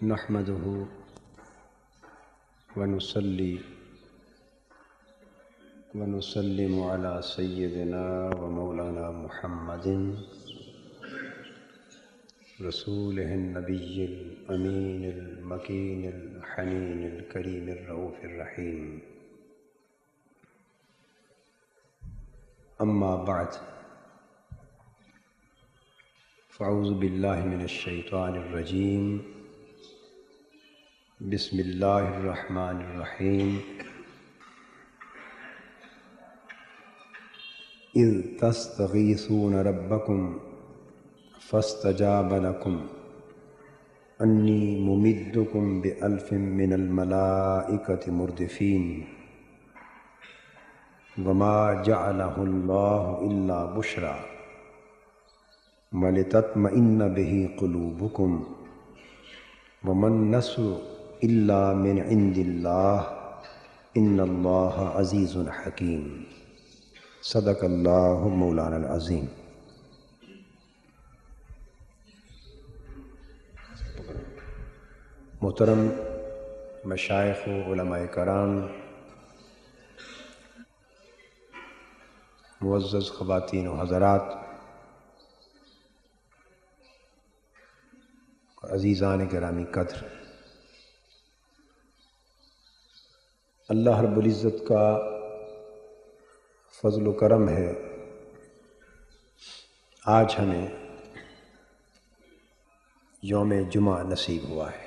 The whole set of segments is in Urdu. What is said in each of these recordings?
نحمده ونصلي ونسلم على سيدنا ومولانا محمد رسوله النبي الأمين المكين الحنين الكريم الرؤوف الرحيم. أما بعد، فأعوذ بالله من الشيطان الرجيم. بسم الله الرحمن الرحيم. إذ تستغيثون ربكم فاستجاب لكم أني ممدكم بألف من الملائكة مردفين وما جعله الله إلا بشرى ولتطمئن به قلوبكم وما النصر إلا من عند الله إن الله عزيز حكيم. صدق اللہ مولانا العظیم. محترم مشائخ و علماء کرام، معزز خواتین و حضرات اور عزیزان گرامی قدر، اللہ رب العزت کا فضل و کرم ہے، آج ہمیں یوم جمعہ نصیب ہوا ہے.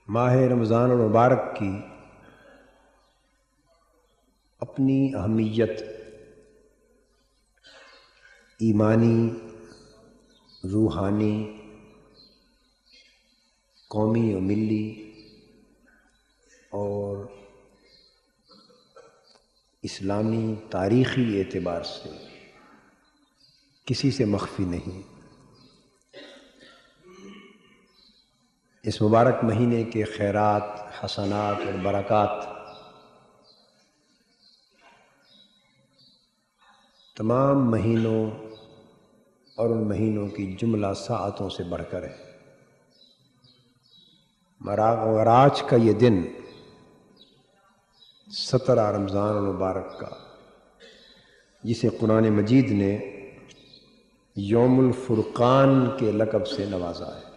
ماہ رمضان المبارک کی اپنی اہمیت ایمانی، روحانی، قومی و ملی اور اسلامی تاریخی اعتبار سے کسی سے مخفی نہیں. اس مبارک مہینے کے خیرات، حسنات اور برکات تمام مہینوں اور ان مہینوں کی جملہ ساعتوں سے بڑھ کر ہے. اور آج کا یہ دن 17 رمضان المبارک کا، جسے قرآن مجید نے یوم الفرقان کے لقب سے نوازا ہے،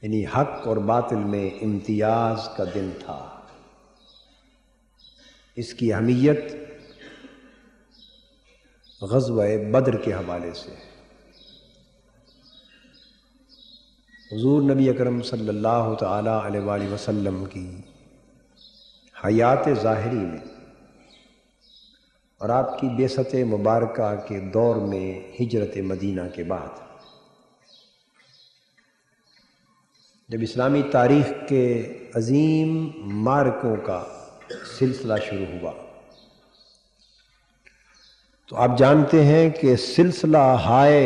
یعنی حق اور باطل میں امتیاز کا دن تھا. اس کی اہمیت غزوہ بدر کے حوالے سے ہے. حضور نبی اکرم صلی اللہ تعالی علیہ وآلہ وسلم کی حیات ظاہری میں اور آپ کی بعثت مبارکہ کے دور میں ہجرت مدینہ کے بعد، جب اسلامی تاریخ کے عظیم معرکوں کا سلسلہ شروع ہوا، تو آپ جانتے ہیں کہ سلسلہ ہائے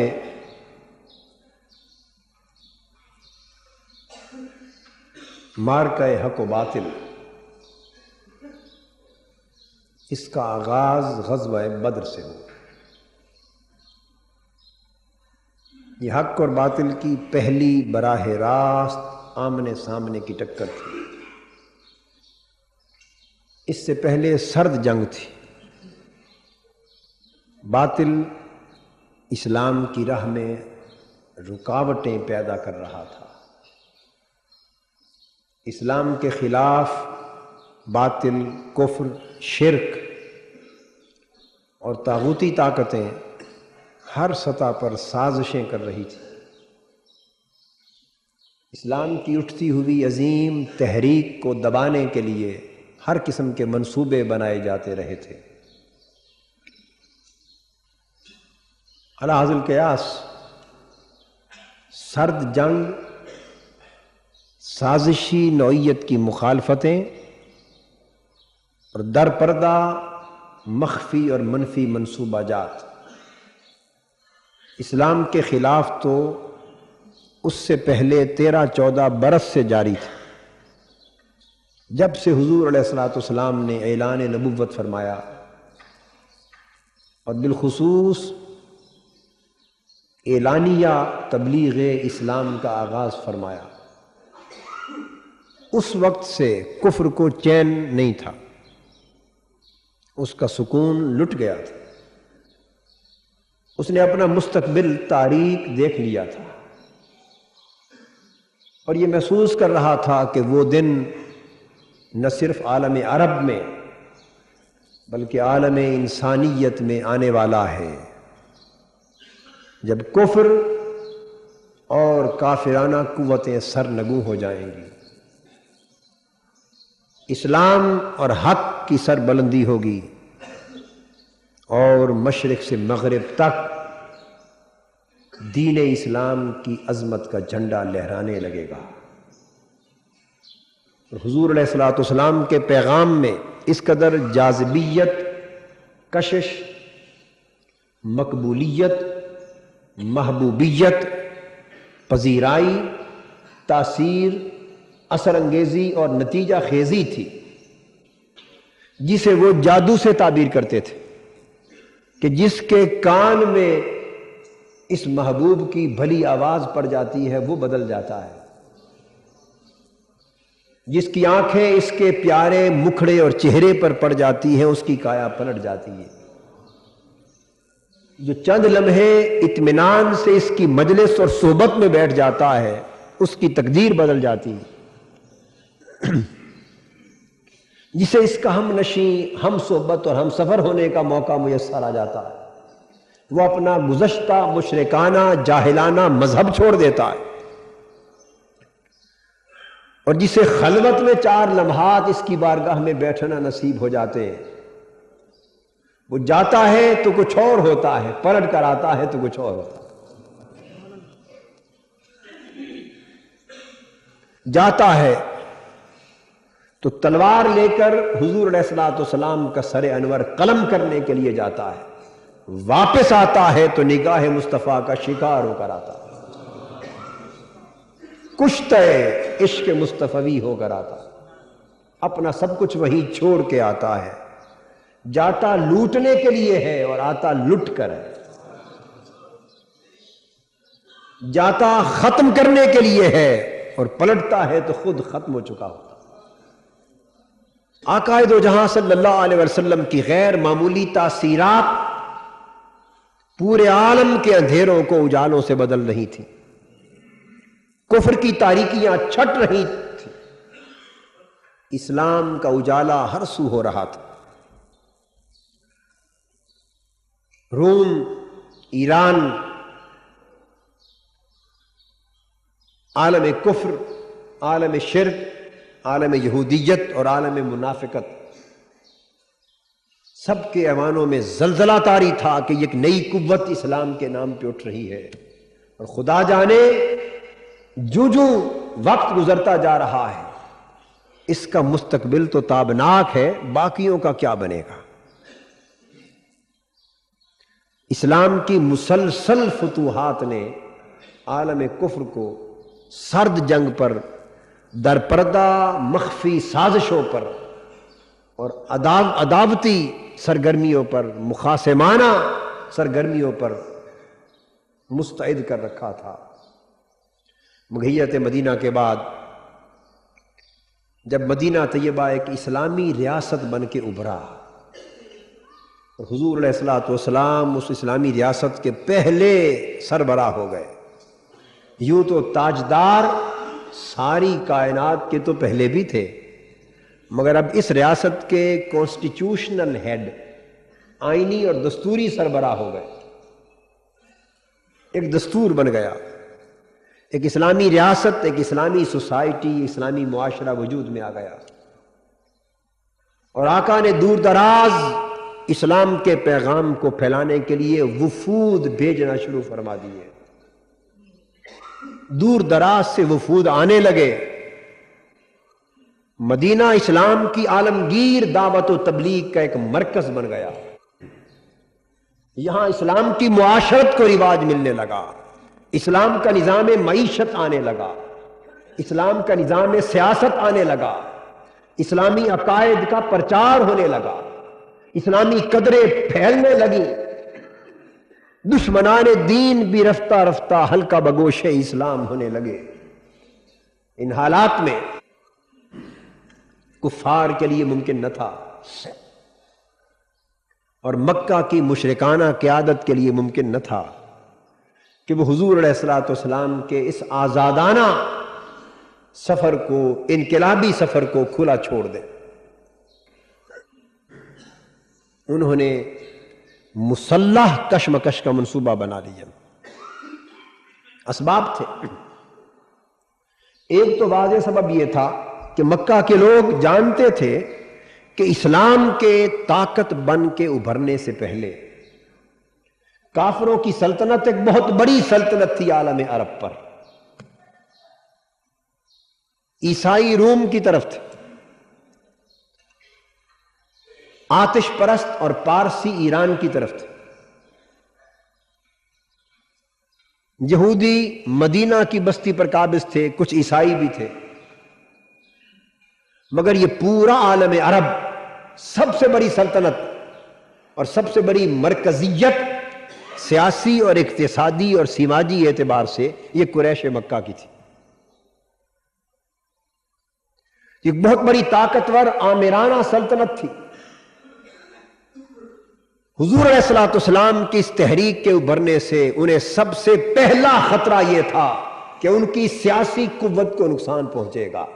معرکہ حق و باطل، اس کا آغاز غزوہ بدر سے ہو. یہ حق اور باطل کی پہلی براہ راست آمنے سامنے کی ٹکر تھی. اس سے پہلے سرد جنگ تھی. باطل اسلام کی راہ میں رکاوٹیں پیدا کر رہا تھا. اسلام کے خلاف باطل، کفر، شرک اور طاغوتی طاقتیں ہر سطح پر سازشیں کر رہی تھیں. اسلام کی اٹھتی ہوئی عظیم تحریک کو دبانے کے لیے ہر قسم کے منصوبے بنائے جاتے رہے تھے. علی حاصل قیاس سرد جنگ، سازشی نوعیت کی مخالفتیں اور در پردہ مخفی اور منفی منصوبہ جات اسلام کے خلاف تو اس سے پہلے 13-14 برس سے جاری تھی. جب سے حضور علیہ الصلوۃ والسلام نے اعلان نبوت فرمایا اور بالخصوص اعلانیہ تبلیغ اسلام کا آغاز فرمایا، اس وقت سے کفر کو چین نہیں تھا، اس کا سکون لٹ گیا تھا، اس نے اپنا مستقبل تاریک دیکھ لیا تھا، اور یہ محسوس کر رہا تھا کہ وہ دن نہ صرف عالم عرب میں بلکہ عالم انسانیت میں آنے والا ہے، جب کفر اور کافرانہ قوتیں سرنگوں ہو جائیں گی، اسلام اور حق کی سر بلندی ہوگی، اور مشرق سے مغرب تک دین اسلام کی عظمت کا جھنڈا لہرانے لگے گا۔ حضور علیہ الصلوۃ والسلام کے پیغام میں اس قدر جاذبیت، کشش، مقبولیت، محبوبیت، پذیرائی، تاثیر، اثر انگیزی اور نتیجہ خیزی تھی، جسے وہ جادو سے تعبیر کرتے تھے کہ جس کے کان میں اس محبوب کی بھلی آواز پڑ جاتی ہے وہ بدل جاتا ہے، جس کی آنکھیں اس کے پیارے مکھڑے اور چہرے پر پڑ جاتی ہیں اس کی کایا پلٹ جاتی ہے، جو چند لمحے اطمینان سے اس کی مجلس اور صحبت میں بیٹھ جاتا ہے اس کی تقدیر بدل جاتی ہے، جسے اس کا ہم نشیں، ہم صحبت اور ہم سفر ہونے کا موقع میسر آ جاتا ہے، وہ اپنا گزشتہ مشرکانہ جاہلانہ مذہب چھوڑ دیتا ہے، اور جسے خلوت میں 4 لمحات اس کی بارگاہ میں بیٹھنا نصیب ہو جاتے ہیں، وہ جاتا ہے تو کچھ اور ہوتا ہے، پلٹ کر آتا ہے تو کچھ اور ہوتا ہے، جاتا ہے تو تلوار لے کر حضور علیہ الصلوۃ والسلام کا سر انور قلم کرنے کے لیے جاتا ہے، واپس آتا ہے تو نگاہ مصطفیٰ کا شکار ہو کر آتا ہے، کشتہ عشق مصطفی ہو کر آتا ہے، اپنا سب کچھ وہیں چھوڑ کے آتا ہے، جاتا لوٹنے کے لیے ہے اور آتا لٹ کر ہے، جاتا ختم کرنے کے لیے ہے اور پلٹتا ہے تو خود ختم ہو چکا ہوتا۔ آقا دو جہاں صلی اللہ علیہ وسلم کی غیر معمولی تاثیرات پورے عالم کے اندھیروں کو اجالوں سے بدل رہی تھی، کفر کی تاریکیاں چھٹ رہی تھی، اسلام کا اجالا ہر سو ہو رہا تھا۔ روم، ایران، عالم کفر، عالم شرک، عالم یہودیت اور عالم منافقت، سب کے ایوانوں میں زلزلہ طاری تھا کہ ایک نئی قوت اسلام کے نام پہ اٹھ رہی ہے، اور خدا جانے جو وقت گزرتا جا رہا ہے اس کا مستقبل تو تابناک ہے، باقیوں کا کیا بنے گا۔ اسلام کی مسلسل فتوحات نے عالم کفر کو سرد جنگ پر، در پردہ مخفی سازشوں پر اور عداوتی سرگرمیوں پر، مخاصمانہ سرگرمیوں پر مستعد کر رکھا تھا۔ مغیرت مدینہ کے بعد جب مدینہ طیبہ ایک اسلامی ریاست بن کے ابھرا، اور حضور علیہ الصلوۃ والسلام اس اسلامی ریاست کے پہلے سربراہ ہو گئے، یوں تو تاجدار ساری کائنات کے تو پہلے بھی تھے، مگر اب اس ریاست کے کانسٹیٹیوشنل ہیڈ، آئینی اور دستوری سربراہ ہو گئے، ایک دستور بن گیا، ایک اسلامی ریاست، ایک اسلامی سوسائٹی، اسلامی معاشرہ وجود میں آ گیا، اور آقا نے دور دراز اسلام کے پیغام کو پھیلانے کے لیے وفود بھیجنا شروع فرما دیے، دور دراز سے وفود آنے لگے، مدینہ اسلام کی عالمگیر دعوت و تبلیغ کا ایک مرکز بن گیا، یہاں اسلام کی معاشرت کو رواج ملنے لگا، اسلام کا نظام معیشت آنے لگا، اسلام کا نظام سیاست آنے لگا، اسلامی عقائد کا پرچار ہونے لگا، اسلامی قدریں پھیلنے لگی، دشمنان دین بھی رفتہ رفتہ حلقہ بگوش اسلام ہونے لگے۔ ان حالات میں کفار کے لیے ممکن نہ تھا اور مکہ کی مشرکانہ قیادت کے لیے ممکن نہ تھا کہ وہ حضور علیہ الصلوۃ والسلام کے اس آزادانہ سفر کو، انقلابی سفر کو کھلا چھوڑ دیں۔ انہوں نے مسلح کشمکش کا منصوبہ بنا لیا۔ اسباب تھے، ایک تو واضح سبب یہ تھا کہ مکہ کے لوگ جانتے تھے کہ اسلام کے طاقت بن کے ابھرنے سے پہلے کافروں کی سلطنت ایک بہت بڑی سلطنت تھی عالم عرب پر، عیسائی روم کی طرف تھے، آتش پرست اور پارسی ایران کی طرف تھے، یہودی مدینہ کی بستی پر قابض تھے، کچھ عیسائی بھی تھے، مگر یہ پورا عالم عرب سب سے بڑی سلطنت اور سب سے بڑی مرکزیت سیاسی اور اقتصادی اور سماجی اعتبار سے یہ قریش مکہ کی تھی۔ یہ بہت بڑی طاقتور آمرانہ سلطنت تھی۔ حضور علیہ الصلوۃ والسلام کی اس تحریک کے ابھرنے سے انہیں سب سے پہلا خطرہ یہ تھا کہ ان کی سیاسی قوت کو نقصان پہنچے گا۔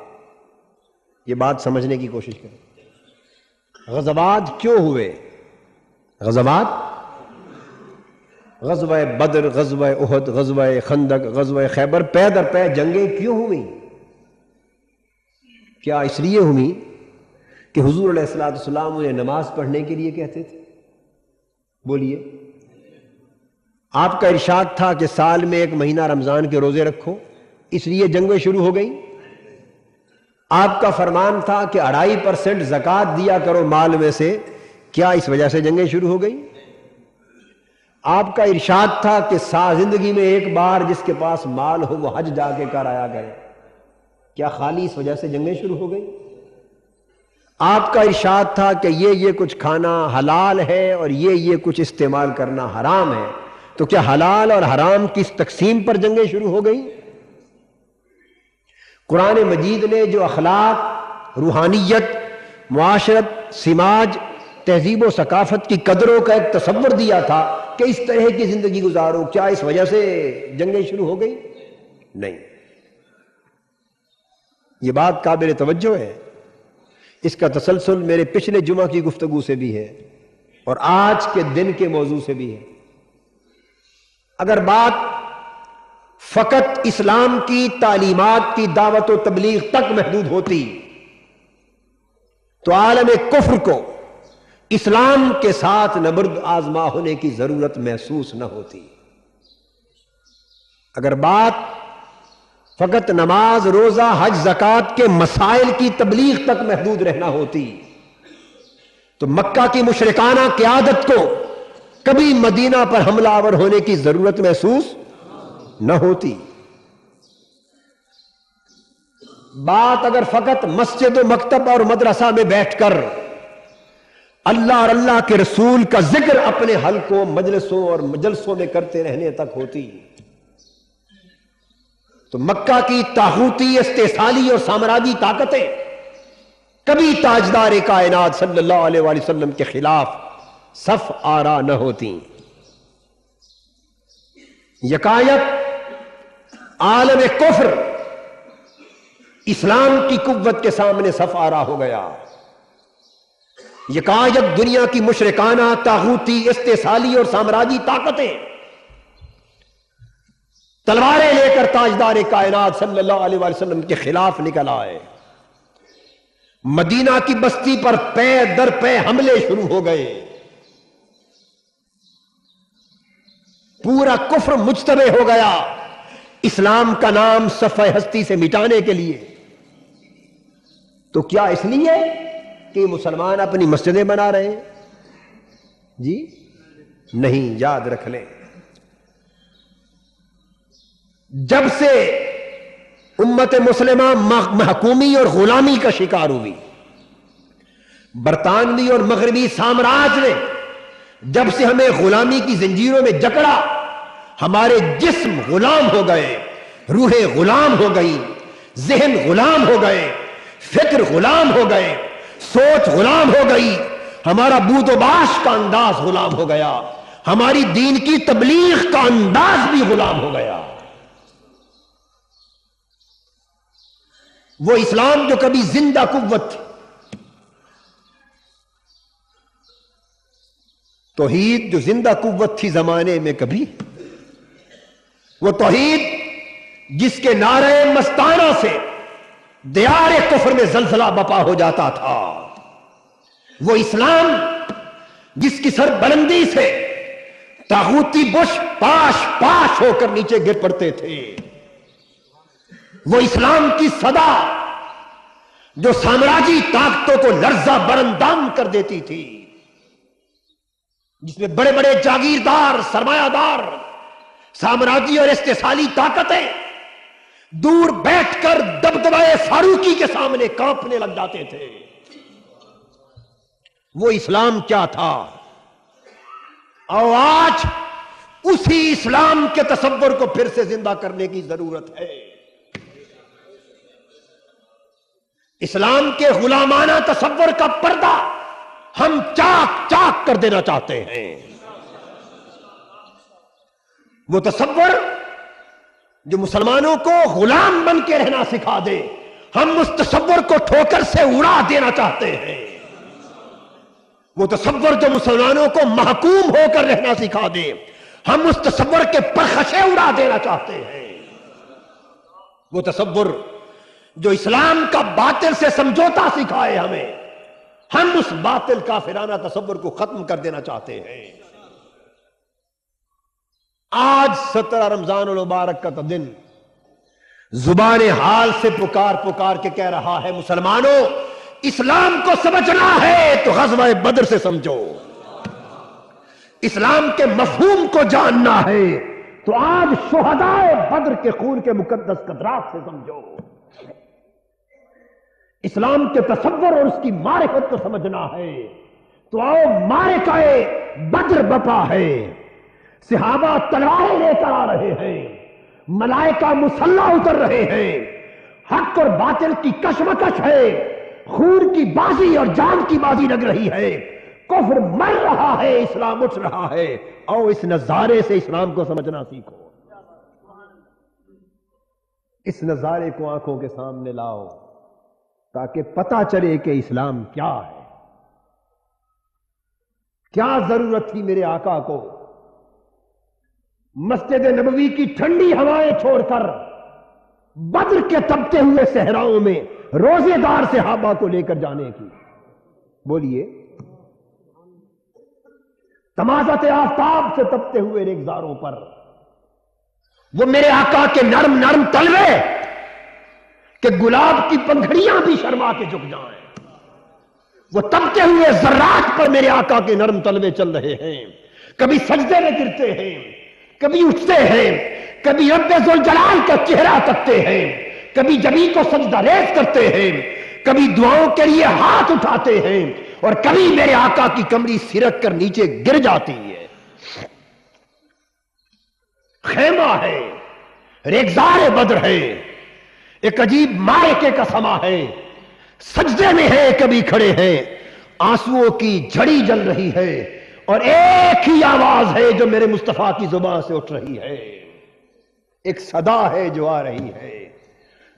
یہ بات سمجھنے کی کوشش کریں۔ غزوات کیوں ہوئے؟ غزوات، غزوہ بدر، غزوہ احد، غزوہ خندق، غزوہ خیبر، پے در پے جنگیں کیوں ہوئیں؟ کیا اس لیے ہوئی کہ حضور علیہ الصلوۃ والسلام انہیں نماز پڑھنے کے لیے کہتے تھے؟ بولیے۔ آپ کا ارشاد تھا کہ سال میں ایک مہینہ رمضان کے روزے رکھو، اس لیے جنگیں شروع ہو گئیں؟ آپ کا فرمان تھا کہ 2.5% زکوٰۃ دیا کرو مال میں سے، کیا اس وجہ سے جنگیں شروع ہو گئیں؟ آپ کا ارشاد تھا کہ زندگی میں ایک بار جس کے پاس مال ہو وہ حج جا کے کر آیا کرے، کیا خالی اس وجہ سے جنگیں شروع ہو گئیں؟ آپ کا ارشاد تھا کہ یہ کچھ کھانا حلال ہے اور یہ کچھ استعمال کرنا حرام ہے، تو کیا حلال اور حرام کی اس تقسیم پر جنگیں شروع ہو گئیں؟ قرآن مجید نے جو اخلاق، روحانیت، معاشرت، سماج، تہذیب و ثقافت کی قدروں کا ایک تصور دیا تھا کہ اس طرح کی زندگی گزارو، کیا اس وجہ سے جنگیں شروع ہو گئی؟ نہیں۔ یہ بات قابل توجہ ہے، اس کا تسلسل میرے پچھلے جمعہ کی گفتگو سے بھی ہے اور آج کے دن کے موضوع سے بھی ہے۔ اگر بات فقط اسلام کی تعلیمات کی دعوت و تبلیغ تک محدود ہوتی تو عالم کفر کو اسلام کے ساتھ نبرد آزما ہونے کی ضرورت محسوس نہ ہوتی۔ اگر بات فقط نماز، روزہ، حج، زکوٰۃ کے مسائل کی تبلیغ تک محدود رہنا ہوتی تو مکہ کی مشرکانہ قیادت کو کبھی مدینہ پر حملہ آور ہونے کی ضرورت محسوس نہ ہوتی۔ بات اگر فقط مسجد و مکتب اور مدرسہ میں بیٹھ کر اللہ اور اللہ کے رسول کا ذکر اپنے حلقوں، مجلسوں اور مجلسوں میں کرتے رہنے تک ہوتی تو مکہ کی طاغوتی، استحصالی اور سامراجی طاقتیں کبھی تاجدار کائنات صلی اللہ علیہ وآلہ وسلم کے خلاف صف آرا نہ ہوتی۔ یکایک عالم کفر اسلام کی قوت کے سامنے صف آرا ہو گیا۔ یکایک دنیا کی مشرکانہ، طاغوتی، استحصالی اور سامراجی طاقتیں تلواریں لے کر تاجدار کائنات صلی اللہ علیہ وآلہ وسلم کے خلاف نکل آئے۔ مدینہ کی بستی پر پے در پے حملے شروع ہو گئے۔ پورا کفر مجتمع ہو گیا اسلام کا نام صفحہ ہستی سے مٹانے کے لیے۔ تو کیا اس لیے کہ مسلمان اپنی مسجدیں بنا رہے ہیں؟ جی نہیں، یاد رکھ لیں، جب سے امت مسلمہ محکومی اور غلامی کا شکار ہوئی، برطانوی اور مغربی سامراج نے جب سے ہمیں غلامی کی زنجیروں میں جکڑا، ہمارے جسم غلام ہو گئے، روحیں غلام ہو گئی، ذہن غلام ہو گئے، فکر غلام ہو گئے، سوچ غلام ہو گئی، ہمارا بود و باش کا انداز غلام ہو گیا، ہماری دین کی تبلیغ کا انداز بھی غلام ہو گیا۔ وہ اسلام جو کبھی زندہ قوت تھی، توحید جو زندہ قوت تھی زمانے میں کبھی، وہ توحید جس کے نعرے مستانہ سے دیار کفر میں زلزلہ بپا ہو جاتا تھا، وہ اسلام جس کی سر بلندی سے طاغوتی بش پاش پاش ہو کر نیچے گر پڑتے تھے، وہ اسلام کی صدا جو سامراجی طاقتوں کو لرزہ برندام کر دیتی تھی، جس میں بڑے بڑے جاگیردار، سرمایہ دار، سامراجی اور استحصالی طاقتیں دور بیٹھ کر دبدبائے فاروقی کے سامنے کانپنے لگ جاتے تھے۔ وہ اسلام کیا تھا؟ اور آج اسی اسلام کے تصور کو پھر سے زندہ کرنے کی ضرورت ہے۔ اسلام کے غلامانہ تصور کا پردہ ہم چاک چاک کر دینا چاہتے ہیں۔ وہ تصور جو مسلمانوں کو غلام بن کے رہنا سکھا دے، ہم اس تصور کو ٹھوکر سے اڑا دینا چاہتے ہیں۔ وہ تصور جو مسلمانوں کو محکوم ہو کر رہنا سکھا دے، ہم اس تصور کے پرخشے اڑا دینا چاہتے ہیں۔ وہ تصور جو اسلام کا باطل سے سمجھوتا سکھائے ہمیں، ہم اس باطل کافرانہ تصور کو ختم کر دینا چاہتے ہیں۔ آج 17 رمضان المبارک کا دن زبان حال سے پکار پکار کے کہہ رہا ہے، مسلمانوں اسلام کو سمجھنا ہے تو غزوہ بدر سے سمجھو، اسلام کے مفہوم کو جاننا ہے تو آج شہدائے بدر کے خون کے مقدس قطرات سے سمجھو، اسلام کے تصور اور اس کی معرفت کو سمجھنا ہے تو آؤ معرکہ بدر بپا ہے، صحابہ تلواریں لے کر آ رہے ہیں، ملائکہ مسلح اتر رہے ہیں، حق اور باطل کی کشمکش ہے، خون کی بازی اور جان کی بازی لگ رہی ہے، کفر مر رہا ہے، اسلام اٹھ رہا ہے۔ آؤ اس نظارے سے اسلام کو سمجھنا سیکھو، اس نظارے کو آنکھوں کے سامنے لاؤ تاکہ پتہ چلے کہ اسلام کیا ہے۔ کیا ضرورت تھی میرے آقا کو مسجد نبوی کی ٹھنڈی ہوائیں چھوڑ کر بدر کے تپتے ہوئے صحراؤں میں روزے دار صحابہ کو لے کر جانے کی؟ بولیے، تمازت آفتاب سے تپتے ہوئے ریگزاروں پر وہ میرے آقا کے نرم نرم تلوے کہ گلاب کی پنکھڑیاں بھی شرما کے جھک جائیں، وہ تپتے ہوئے ذرات پر میرے آقا کے نرم تلوے چل رہے ہیں، کبھی سجدے میں گرتے ہیں، کبھی اٹھتے ہیں، کبھی رب ذوالجلال کا چہرہ تکتے ہیں، کبھی جبین کو سجدہ ریز کرتے ہیں، کبھی دعاؤں کے لیے ہاتھ اٹھاتے ہیں، اور کبھی میرے آقا کی کمری سرک کر نیچے گر جاتی ہے۔ خیمہ ہے، ریگزار بدر ہے، ایک عجیب معرکے کا سما ہے، سجدے میں ہے، کبھی کھڑے ہیں، آنسوؤں کی جھڑی جل رہی ہے، اور ایک ہی آواز ہے جو میرے مصطفیٰ کی زبان سے اٹھ رہی ہے، ایک صدا ہے جو آ رہی ہے،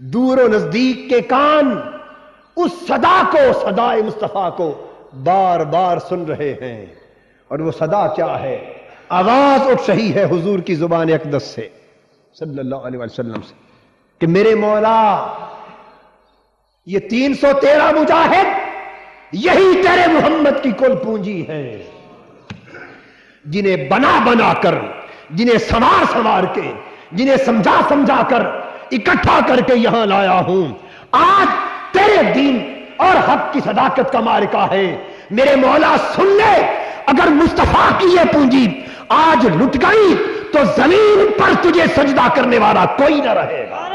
دور و نزدیک کے کان اس صدا کو، صدائے مصطفیٰ کو بار بار سن رہے ہیں، اور وہ صدا کیا ہے؟ آواز اٹھ رہی ہے حضور کی زبان اقدس سے صلی اللہ علیہ وسلم سے کہ میرے مولا، یہ 313 مجاہد یہی تیرے محمد کی کل پونجی ہے، جنہیں بنا بنا کر، جنہیں سنوار سنوار کے، جنہیں سمجھا سمجھا کر اکٹھا کر کے یہاں لایا ہوں۔ آج تیرے دین اور حق کی صداقت کا معرکہ ہے، میرے مولا سن لے، اگر مصطفیٰ کی یہ پونجی آج لٹ گئی تو زمین پر تجھے سجدہ کرنے والا کوئی نہ رہے گا۔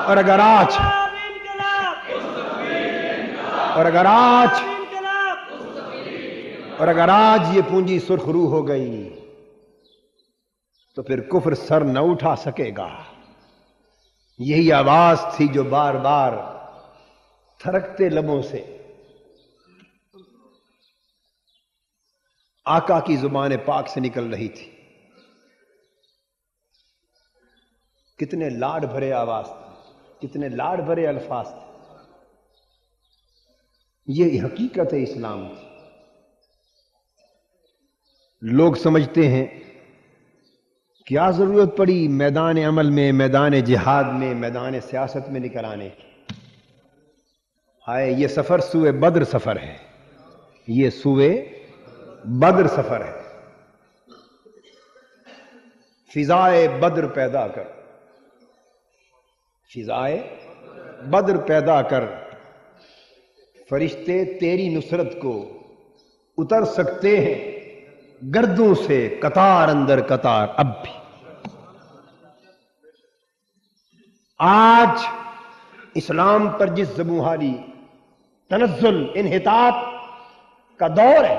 اور اگر آج اور اگر آج یہ پونجی سرخ رو ہو گئی تو پھر کفر سر نہ اٹھا سکے گا. یہی آواز تھی جو بار بار تھرکتے لبوں سے آقا کی زبان پاک سے نکل رہی تھی. کتنے لاڈ بھرے آواز تھے، کتنے لاڈ بھرے الفاظ تھے. یہ حقیقت ہے اسلام کی. لوگ سمجھتے ہیں کیا ضرورت پڑی میدان عمل میں، میدان جہاد میں، میدان سیاست میں نکل آنے کی. ہائے یہ سفر سوئے بدر سفر ہے، یہ سوئے بدر سفر ہے. فضائے بدر پیدا کر، فضائے بدر پیدا کر، فرشتے تیری نصرت کو اتر سکتے ہیں گردوں سے قطار اندر قطار. اب بھی آج اسلام پر جس زبونحالی، تنزل، انحطاط کا دور ہے،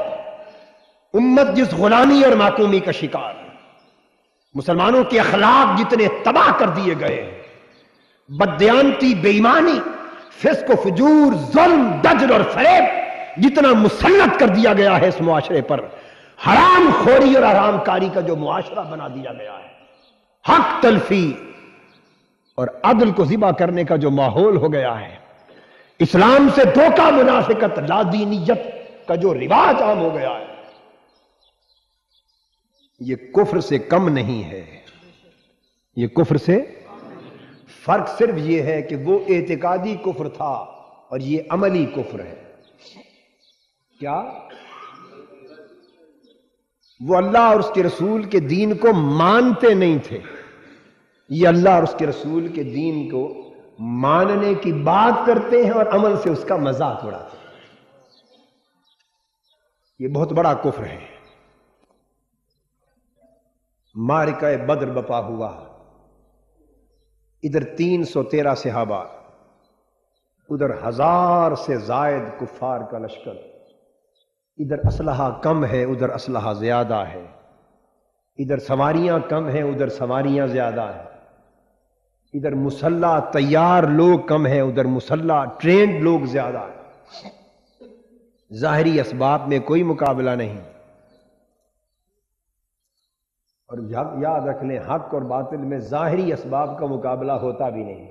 امت جس غلامی اور معقومی کا شکار ہے، مسلمانوں کے اخلاق جتنے تباہ کر دیے گئے ہیں، بددیانتی، بے ایمانی، فسق و فجور، ظلم، دجل اور فریب جتنا مسلط کر دیا گیا ہے اس معاشرے پر، حرام خوری اور حرام کاری کا جو معاشرہ بنا دیا گیا ہے، حق تلفی اور عدل کو ذبح کرنے کا جو ماحول ہو گیا ہے، اسلام سے دھوکہ، منافقت، لادینیت کا جو رواج عام ہو گیا ہے، یہ کفر سے کم نہیں ہے. یہ کفر سے فرق صرف یہ ہے کہ وہ اعتقادی کفر تھا اور یہ عملی کفر ہے. کیا؟ وہ اللہ اور اس کے رسول کے دین کو مانتے نہیں تھے. یہ اللہ اور اس کے رسول کے دین کو ماننے کی بات کرتے ہیں اور عمل سے اس کا مذاق اڑاتے ہیں. یہ بہت بڑا کفر ہے. معرکہ بدر بپا ہوا، ادھر 313 صحابہ، ادھر 1000 سے زائد کفار کا لشکر. ادھر اسلحہ کم ہے، ادھر اسلحہ زیادہ ہے. ادھر سواریاں کم ہیں، ادھر سواریاں زیادہ ہیں. ادھر مسلح تیار لوگ کم ہیں، ادھر مسلح ٹرینڈ لوگ زیادہ ہیں. ظاہری اسباب میں کوئی مقابلہ نہیں. اور یاد رکھ لیں، حق اور باطل میں ظاہری اسباب کا مقابلہ ہوتا بھی نہیں.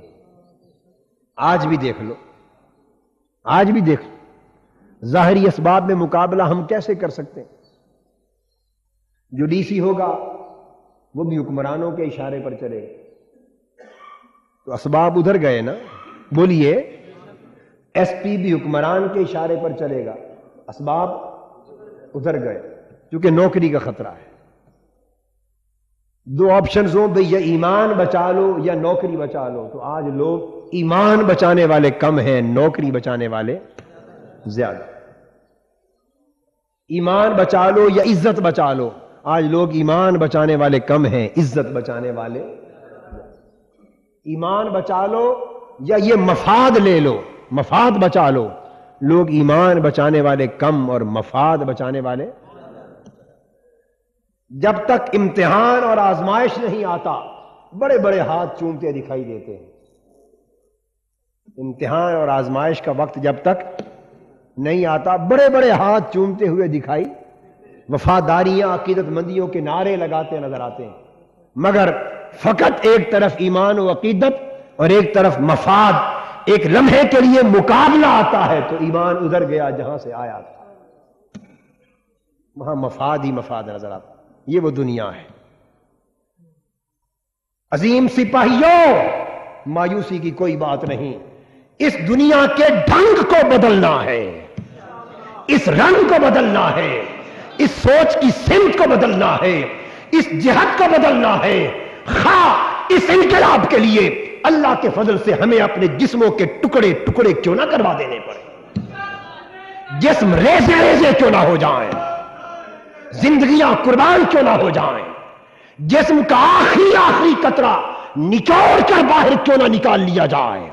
آج بھی دیکھ لو، آج بھی دیکھ لو، ظاہری اسباب میں مقابلہ ہم کیسے کر سکتے ہیں؟ جو ڈی سی ہوگا وہ بھی حکمرانوں کے اشارے پر چلے گا، تو اسباب ادھر گئے نا. بولیے، ایس پی بھی حکمران کے اشارے پر چلے گا، اسباب ادھر گئے کیونکہ نوکری کا خطرہ ہے. دو آپشنز ہوں بھئی، یا ایمان بچا لو یا نوکری بچا لو. تو آج لوگ ایمان بچانے والے کم ہیں، نوکری بچانے والے زیادہ. ایمان بچا لو یا عزت بچا لو. آج لوگ ایمان بچانے والے کم ہیں، عزت بچانے والے. ایمان بچا لو یا یہ مفاد لے لو، مفاد بچا لو. لوگ ایمان بچانے والے کم اور مفاد بچانے والے. جب تک امتحان اور آزمائش نہیں آتا بڑے بڑے ہاتھ چومتے دکھائی دیتے ہیں. امتحان اور آزمائش کا وقت جب تک نہیں آتا بڑے بڑے ہاتھ چومتے ہوئے دکھائی، وفاداریاں، عقیدت مندیوں کے نعرے لگاتے نظر آتے ہیں. مگر فقط ایک طرف ایمان و عقیدت اور ایک طرف مفاد، ایک لمحے کے لیے مقابلہ آتا ہے تو ایمان ادھر گیا جہاں سے آیا تھا، وہاں مفاد ہی مفاد نظر آتا. یہ وہ دنیا ہے. عظیم سپاہیوں، مایوسی کی کوئی بات نہیں. اس دنیا کے ڈھنگ کو بدلنا ہے، اس رنگ کو بدلنا ہے، اس سوچ کی سمت کو بدلنا ہے، اس جہت کو بدلنا ہے. خواہ اس انقلاب کے لیے اللہ کے فضل سے ہمیں اپنے جسموں کے ٹکڑے ٹکڑے کیوں نہ کروا دینے پڑے، جسم ریزے ریزے کیوں نہ ہو جائیں، زندگیاں قربان کیوں نہ ہو جائیں، جسم کا آخری قطرہ نچوڑ کر باہر کیوں نہ نکال لیا جائے،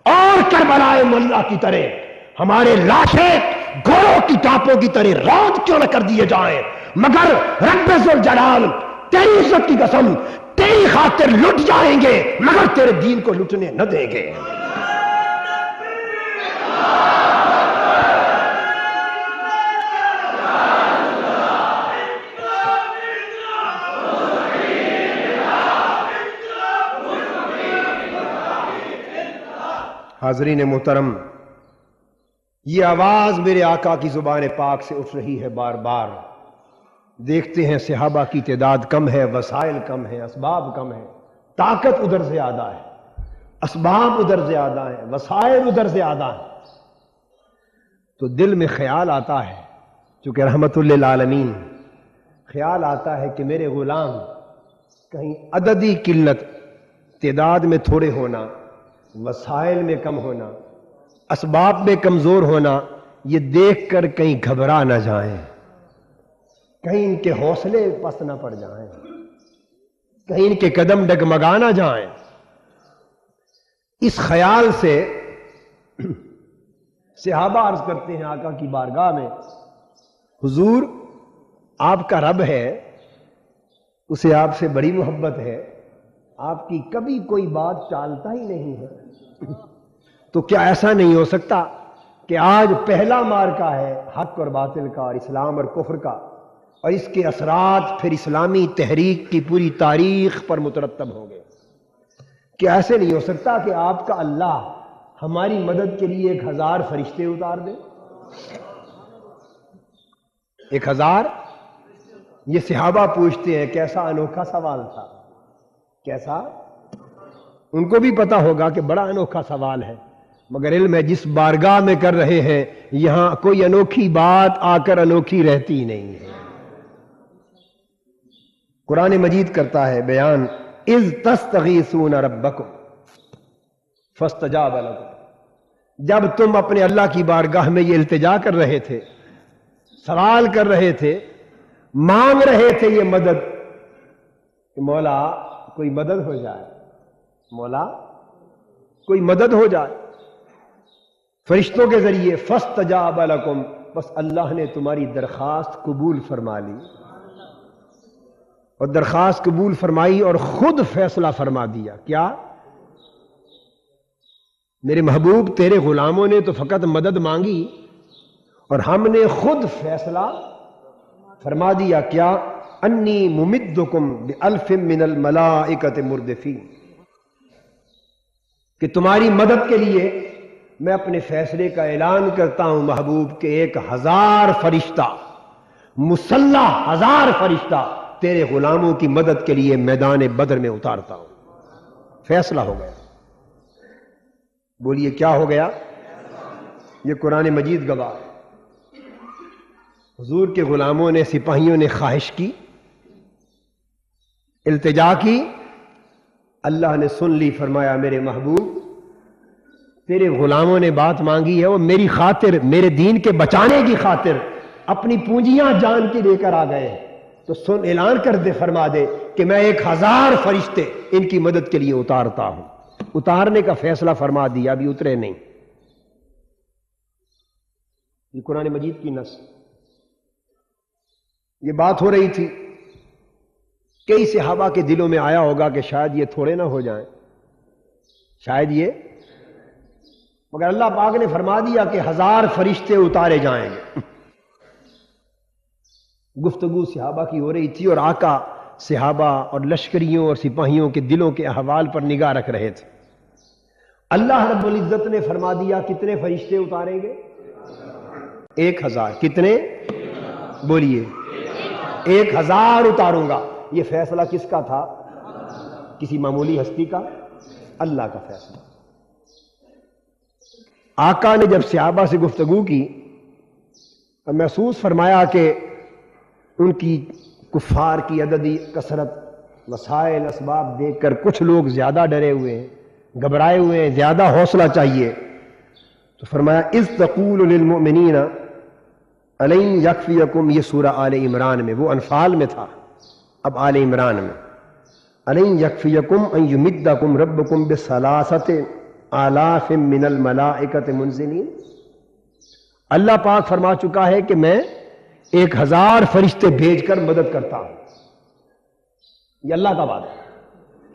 اور کربلائے مولا کی طرح ہمارے لاشیں گھوڑوں کی ٹاپوں کی طرح رود کیوں نہ کر دیے جائیں، مگر رب ذوالجلال تیری عزت کی قسم تیری خاطر لٹ جائیں گے مگر تیرے دین کو لٹنے نہ دیں گے۔ حاضرین محترم، یہ آواز میرے آقا کی زبان پاک سے اٹھ رہی ہے بار بار۔ دیکھتے ہیں صحابہ کی تعداد کم ہے، وسائل کم ہے، اسباب کم ہے، طاقت ادھر زیادہ ہے، اسباب ادھر زیادہ ہیں، وسائل ادھر زیادہ ہیں، تو دل میں خیال آتا ہے، چونکہ رحمت للعالمین، خیال آتا ہے کہ میرے غلام کہیں عددی قلت، تعداد میں تھوڑے ہونا، وسائل میں کم ہونا، اسباب میں کمزور ہونا، یہ دیکھ کر کہیں گھبرا نہ جائیں، کہیں ان کے حوصلے پست نہ پڑ جائیں، کہیں ان کے قدم ڈگمگا نہ جائیں۔ اس خیال سے صحابہ عرض کرتے ہیں آقا کی بارگاہ میں، حضور آپ کا رب ہے، اسے آپ سے بڑی محبت ہے، آپ کی کبھی کوئی بات ٹالتا ہی نہیں ہے، تو کیا ایسا نہیں ہو سکتا کہ آج پہلا معرکہ ہے حق اور باطل کا اور اسلام اور کفر کا، اور اس کے اثرات پھر اسلامی تحریک کی پوری تاریخ پر مترتب ہوں گے؟ کیا ایسے نہیں ہو سکتا کہ آپ کا اللہ ہماری مدد کے لیے 1000 فرشتے اتار دے؟ 1000؟ یہ صحابہ پوچھتے ہیں، کیسا انوکھا سوال تھا، کیسا؟ ان کو بھی پتا ہوگا کہ بڑا انوکھا سوال ہے، مگر علم ہے جس بارگاہ میں کر رہے ہیں یہاں کوئی انوکھی بات آ کر انوکھی رہتی نہیں ہے۔ قرآن مجید کرتا ہے بیان، اذ تستغیثون ربکم فاستجاب لکم، جب تم اپنے اللہ کی بارگاہ میں یہ التجا کر رہے تھے، سوال کر رہے تھے، مانگ رہے تھے یہ مدد کہ مولا کوئی مدد ہو جائے، مولا کوئی مدد ہو جائے فرشتوں کے ذریعے، فاستجاب لکم، بس اللہ نے تمہاری درخواست قبول فرما لی، اور درخواست قبول فرمائی اور خود فیصلہ فرما دیا۔ کیا؟ میرے محبوب تیرے غلاموں نے تو فقط مدد مانگی اور ہم نے خود فیصلہ فرما دیا۔ کیا؟ انی ممدکم بألف من الملائکۃ مردفین، کہ تمہاری مدد کے لیے میں اپنے فیصلے کا اعلان کرتا ہوں محبوب کہ 1000 فرشتہ، مسلح 1000 فرشتہ تیرے غلاموں کی مدد کے لیے میدان بدر میں اتارتا ہوں۔ فیصلہ ہو گیا۔ بولیے کیا ہو گیا؟ یہ قرآن مجید گواہ ہے۔ حضور کے غلاموں نے، سپاہیوں نے خواہش کی، التجا کی، اللہ نے سن لی، فرمایا میرے محبوب تیرے غلاموں نے بات مانگی ہے، وہ میری خاطر، میرے دین کے بچانے کی خاطر اپنی پونجیاں جان کے لے کر آ گئے ہیں، تو سن، اعلان کر دے، فرما دے کہ میں 1000 فرشتے ان کی مدد کے لیے اتارتا ہوں۔ اتارنے کا فیصلہ فرما دیا، ابھی اترے نہیں۔ یہ قرآن مجید کی نص، یہ بات ہو رہی تھی، کئی صحابہ کے دلوں میں آیا ہوگا کہ شاید یہ تھوڑے نہ ہو جائیں، شاید یہ، مگر اللہ پاک نے فرما دیا کہ 1000 فرشتے اتارے جائیں گے۔ گفتگو صحابہ کی ہو رہی تھی اور آقا صحابہ اور لشکریوں اور سپاہیوں کے دلوں کے احوال پر نگاہ رکھ رہے تھے۔ اللہ رب العزت نے فرما دیا کتنے فرشتے اتاریں گے؟ 1000۔ کتنے؟ بولیے 1000 اتاروں گا۔ یہ فیصلہ کس کا تھا؟ کسی معمولی ہستی کا؟ اللہ کا فیصلہ۔ آقا نے جب صحابہ سے گفتگو کی تو محسوس فرمایا کہ ان کی کفار کی عددی کثرت، وسائل، اسباب دیکھ کر کچھ لوگ زیادہ ڈرے ہوئے ہیں، گھبرائے ہوئے ہیں، زیادہ حوصلہ چاہیے، تو فرمایا اذ تقول للمؤمنین الن یکفیکم، یہ سورہ آل عمران میں، وہ انفال میں تھا، اب آل عمران میں، الن یکفیکم ان یمدکم ربکم بثلاثۃ آلاف من الملائکۃ منزلین، اللہ پاک فرما چکا ہے کہ میں 1000 فرشتے بھیج کر مدد کرتا ہوں، یہ اللہ کا وعدہ ہے۔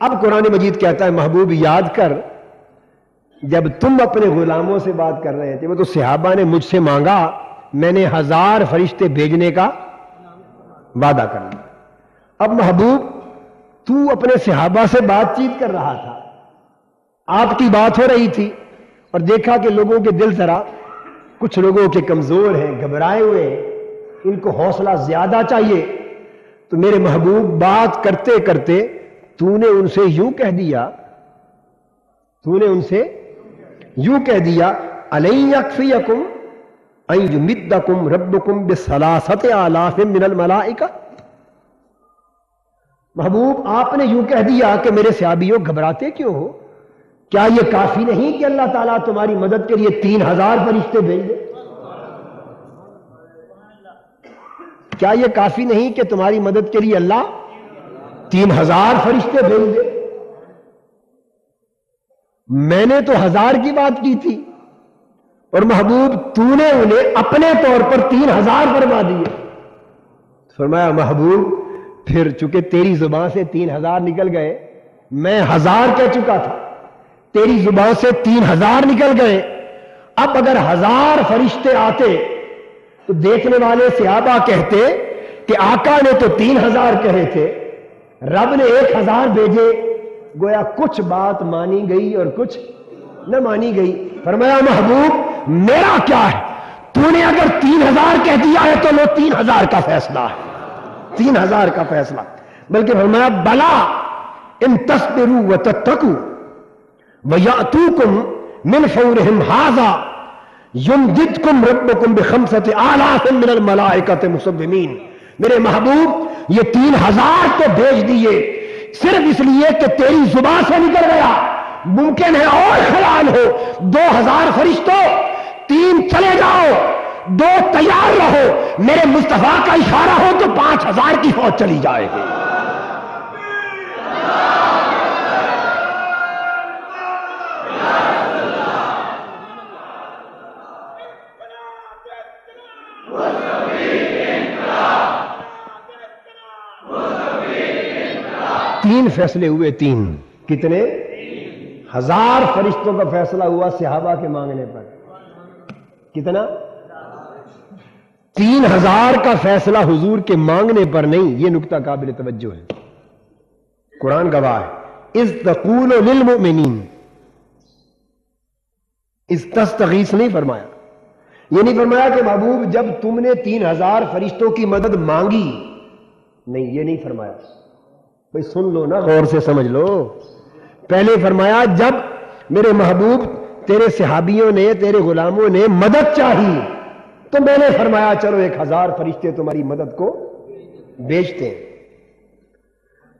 اب قرآن مجید کہتا ہے محبوب یاد کر جب تم اپنے غلاموں سے بات کر رہے تھے، وہ تو صحابہ نے مجھ سے مانگا، میں نے 1000 فرشتے بھیجنے کا وعدہ کر لیا۔ اب محبوب تو اپنے صحابہ سے بات چیت کر رہا تھا، آپ کی بات ہو رہی تھی، اور دیکھا کہ لوگوں کے دل ذرا کچھ لوگوں کے کمزور ہیں، گھبرائے ہوئے ہیں، ان کو حوصلہ زیادہ چاہیے، تو میرے محبوب بات کرتے کرتے تو نے ان سے یوں کہہ دیا، أَلَنْ يَكْفِيَكُمْ أَنْ يُمِدَّكُمْ رَبُّكُمْ بِثَلَاثَةِ آلَافٍ مِّنَ الْمَلَائِكَةِ۔ محبوب آپ نے یوں کہہ دیا کہ میرے صحابیوں گھبراتے کیوں ہو؟ کیا یہ کافی نہیں کہ اللہ تعالیٰ تمہاری مدد کے لیے 3000 فرشتے بھیج دے؟ کیا یہ کافی نہیں کہ تمہاری مدد کے لیے اللہ 3000 فرشتے بھیج دے؟ میں نے تو 1000 کی بات کی تھی، اور محبوب تو نے انہیں اپنے طور پر 3000 فرما دیے۔ فرمایا محبوب پھر چونکہ تیری زبان سے 3000 نکل گئے، میں 1000 کہہ چکا تھا، تیری زبان سے 3000 نکل گئے، اب اگر 1000 فرشتے آتے تو دیکھنے والے صحابہ کہتے کہ آقا نے تو 3000 کہے تھے، رب نے 1000 بھیجے، گویا کچھ بات مانی گئی اور کچھ نہ مانی گئی۔ فرمایا محبوب میرا کیا ہے، تو نے اگر 3000 کہہ دیا ہے تو لو 3000 کا فیصلہ ہے، 3000 کا فیصلہ۔ بلکہ فرمایا بلا ان تصبروا وتتقوا وَيَأْتُوكُمْ مِنْ فَوْرِهِمْ هَذَا يُمْدِدْكُمْ رَبُّكُمْ بِخَمْسَةِ آلَافٍ مِّنَ الْمَلَائِكَةِ مُصَوِّمِينَ۔ میرے محبوب یہ 3000 تو بھیج دیے صرف اس لیے کہ تیری زبان سے نکل گیا، ممکن ہے اور خیال ہو 2000 فرشتوں، 3 چلے جاؤ، 2 تیار رہو، میرے مصطفیٰ کا اشارہ ہو تو 5000 کی فوج چلی جائے گی۔ تین فیصلے ہوئے، 3 کتنے؟ 1000 فرشتوں کا فیصلہ ہوا صحابہ کے مانگنے پر، کتنا؟ 3000 کا فیصلہ حضور کے مانگنے پر نہیں۔ یہ نکتہ قابل توجہ ہے، قرآن گواہ ہے۔ اذ تقول للمؤمنین، اس تستغیث نہیں فرمایا، یہ نہیں فرمایا کہ محبوب جب تم نے 3000 فرشتوں کی مدد مانگی، نہیں یہ نہیں فرمایا۔ بھئی سن لو نا، غور سے سمجھ لو۔ پہلے فرمایا جب میرے محبوب تیرے صحابیوں نے، تیرے غلاموں نے مدد چاہی تو میں نے فرمایا چلو 1000 فرشتے تمہاری مدد کو بھیجتے ہیں۔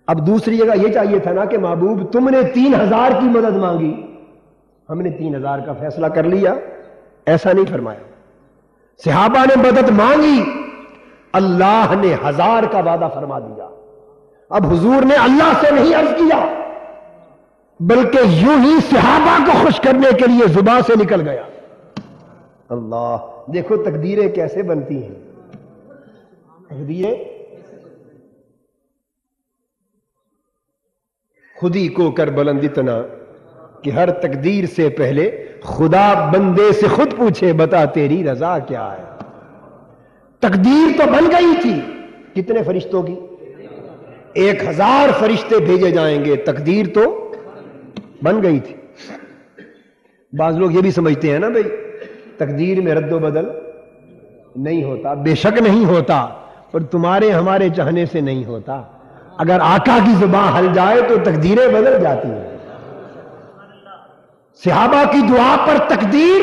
اب دوسری جگہ یہ چاہیے تھا نا کہ محبوب تم نے 3000 کی مدد مانگی، ہم نے 3000 کا فیصلہ کر لیا، ایسا نہیں فرمایا۔ صحابہ نے مدد مانگی، اللہ نے 1000 کا وعدہ فرما دیا۔ اب حضور نے اللہ سے نہیں عرض کیا، بلکہ یوں ہی صحابہ کو خوش کرنے کے لیے زبان سے نکل گیا۔ اللہ، دیکھو تقدیریں کیسے بنتی ہیں، تقدیریں خود ہی کو کر بلند اتنا کہ ہر تقدیر سے پہلے خدا بندے سے خود پوچھے بتا تیری رضا کیا ہے۔ تقدیر تو بن گئی تھی، کتنے فرشتوں کی؟ 1000 فرشتے بھیجے جائیں گے، تقدیر تو بن گئی تھی۔ بعض لوگ یہ بھی سمجھتے ہیں نا بھئی تقدیر میں رد و بدل نہیں ہوتا، بے شک نہیں ہوتا، اور تمہارے ہمارے چاہنے سے نہیں ہوتا۔ اگر آقا کی زبان ہل جائے تو تقدیریں بدل جاتی ہیں۔ صحابہ کی دعا پر تقدیر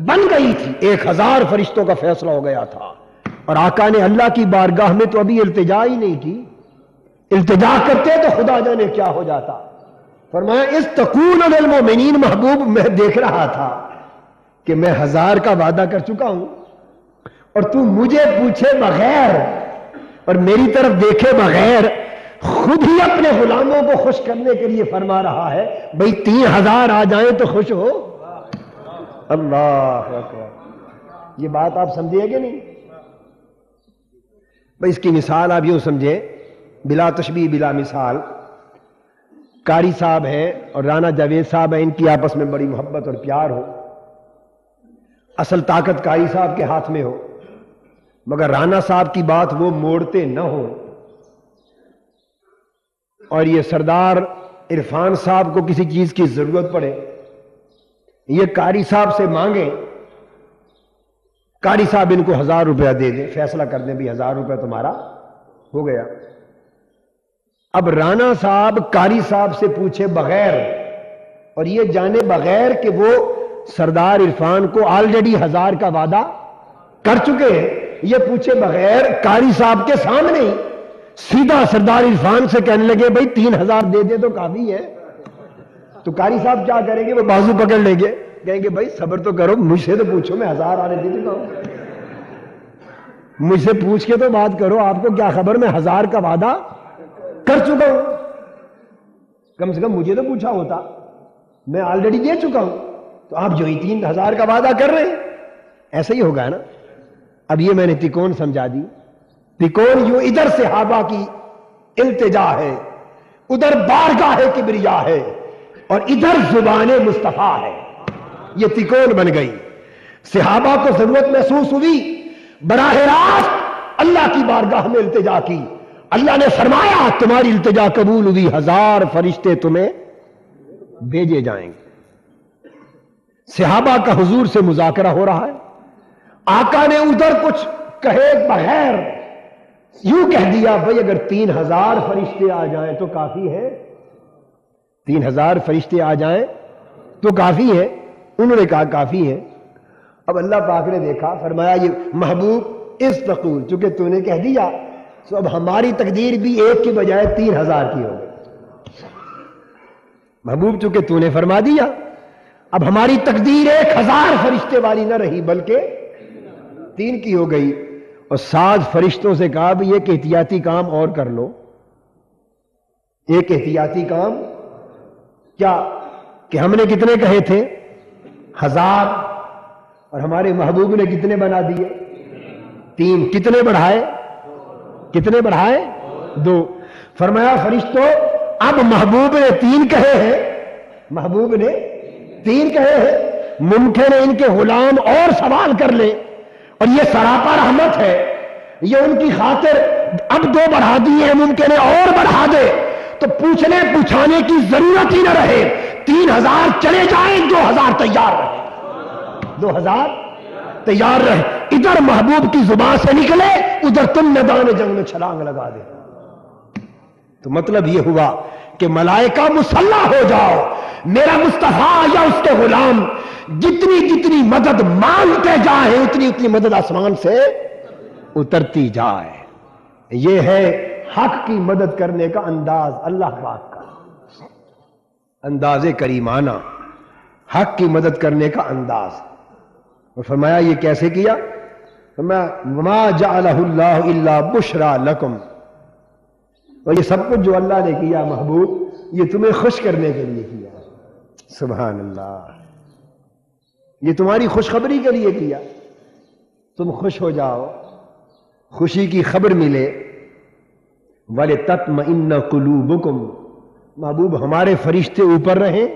بن گئی تھی، 1000 فرشتوں کا فیصلہ ہو گیا تھا، اور آقا نے اللہ کی بارگاہ میں تو ابھی التجا ہی نہیں کی، التجا کرتے تو خدا جانے کیا ہو جاتا۔ فرمایا اس تقول للمؤمنین، محبوب میں دیکھ رہا تھا کہ میں 1000 کا وعدہ کر چکا ہوں، اور تو مجھے پوچھے بغیر اور میری طرف دیکھے بغیر خود ہی اپنے غلاموں کو خوش کرنے کے لیے فرما رہا ہے بھئی 3000 آ جائیں تو خوش ہو۔ اللہ اکبر، یہ بات آپ سمجھے کہ نہیں؟ بھائی اس کی مثال آپ یوں سمجھیں، بلا تشبیہ بلا مثال، قاری صاحب ہیں اور رانا جاوید صاحب ہیں، ان کی آپس میں بڑی محبت اور پیار ہو، اصل طاقت قاری صاحب کے ہاتھ میں ہو، مگر رانا صاحب کی بات وہ موڑتے نہ ہو، اور یہ سردار عرفان صاحب کو کسی چیز کی ضرورت پڑے، یہ قاری صاحب سے مانگیں، قاری صاحب ان کو 1000 روپیہ دے دیں، فیصلہ کر دیں بھی 1000 روپیہ تمہارا ہو گیا۔ اب رانا صاحب قاری صاحب سے پوچھے بغیر، اور یہ جانے بغیر کہ وہ سردار عرفان کو آلریڈی 1000 کا وعدہ کر چکے ہیں، یہ پوچھے بغیر قاری صاحب کے سامنے ہی سیدھا سردار عرفان سے کہنے لگے بھائی 3000 دے دے تو کافی ہے۔ تو قاری صاحب کیا کریں گے؟ وہ بازو پکڑ لیں گے، کہیں گے بھائی صبر تو کرو، مجھ سے تو پوچھو، میں 1000 آنے دے چکا ہوں، مجھ سے پوچھ کے تو بات کرو، آپ کو کیا خبر میں 1000 کا وعدہ کر چکا ہوں، کم سے کم مجھے تو پوچھا ہوتا، میں آلریڈی دے چکا ہوں، تو آپ جو ہی 3000 کا وعدہ کر رہے ہیں، ایسا ہی ہوگا نا۔ اب یہ میں نے تکون سمجھا دی، تکون یوں ادھر صحابہ کی التجا ہے، ادھر بارگاہ کبریا ہے، اور ادھر زبان مصطفیٰ ہے، یہ تکون بن گئی۔ صحابہ کو ضرورت محسوس ہوئی، براہ راست اللہ کی بارگاہ میں التجا کی، اللہ نے فرمایا تمہاری التجا قبول ہوئی، 1000 فرشتے تمہیں بھیجے جائیں گے۔ صحابہ کا حضور سے مذاکرہ ہو رہا ہے، آقا نے ادھر کچھ کہے بغیر یوں کہہ دیا بھئی اگر 3000 فرشتے آ جائیں تو کافی ہے، 3000 فرشتے آ جائیں تو کافی ہے، انہوں نے کہا کافی ہے۔ اب اللہ پاک نے دیکھا، فرمایا یہ محبوب استقول، چونکہ تو نے کہہ دیا تو اب ہماری تقدیر بھی 1 کی بجائے 3000 کی ہو گئی۔ محبوب چونکہ تو نے فرما دیا، اب ہماری تقدیر 1000 فرشتے والی نہ رہی بلکہ 3 کی ہو گئی۔ اور 7 فرشتوں سے کہا بھی ایک احتیاطی کام اور کر لو، ایک احتیاطی کام کیا کہ ہم نے کتنے کہے تھے 1000، اور ہمارے محبوب نے کتنے بنا دیے 3، کتنے بڑھائے 2۔ فرمایا فرشتوں اب محبوب نے 3 کہے ہیں، محبوب نے 3 کہے ہیں، ممکن ہے ان کے غلام اور سوال کر لیں، اور یہ سراپا رحمت ہے، یہ ان کی خاطر اب 2 بڑھا دی ہے، ممکن ہے اور بڑھا دے تو پوچھنے پوچھانے کی ضرورت ہی نہ رہے، 3000 چلے جائیں، 2000 تیار رہے، 2000 تیار رہے، ادھر محبوب کی زبان سے نکلے، ادھر تم میدان جنگ میں چھلانگ لگا دے۔ تو مطلب یہ ہوا کہ ملائکہ مسلح ہو جاؤ، میرا مصطفیٰ یا اس کے غلام جتنی جتنی مدد مانگتے جائیں اتنی اتنی مدد آسمان سے اترتی جائے۔ یہ ہے حق کی مدد کرنے کا انداز، اللہ پاک کا انداز کریمانہ، حق کی مدد کرنے کا انداز۔ اور فرمایا یہ کیسے کیا؟ فرمایا وما جعلہ اللہ الا بشرا لکم، اور یہ سب کچھ جو اللہ نے کیا محبوب یہ تمہیں خوش کرنے کے لیے کیا۔ سبحان اللہ، یہ تمہاری خوشخبری کے لیے کیا، تم خوش ہو جاؤ، خوشی کی خبر ملے۔ وَلِتَطْمَئِنَّ قُلُوبُكُمْ، محبوب ہمارے فرشتے اوپر رہیں،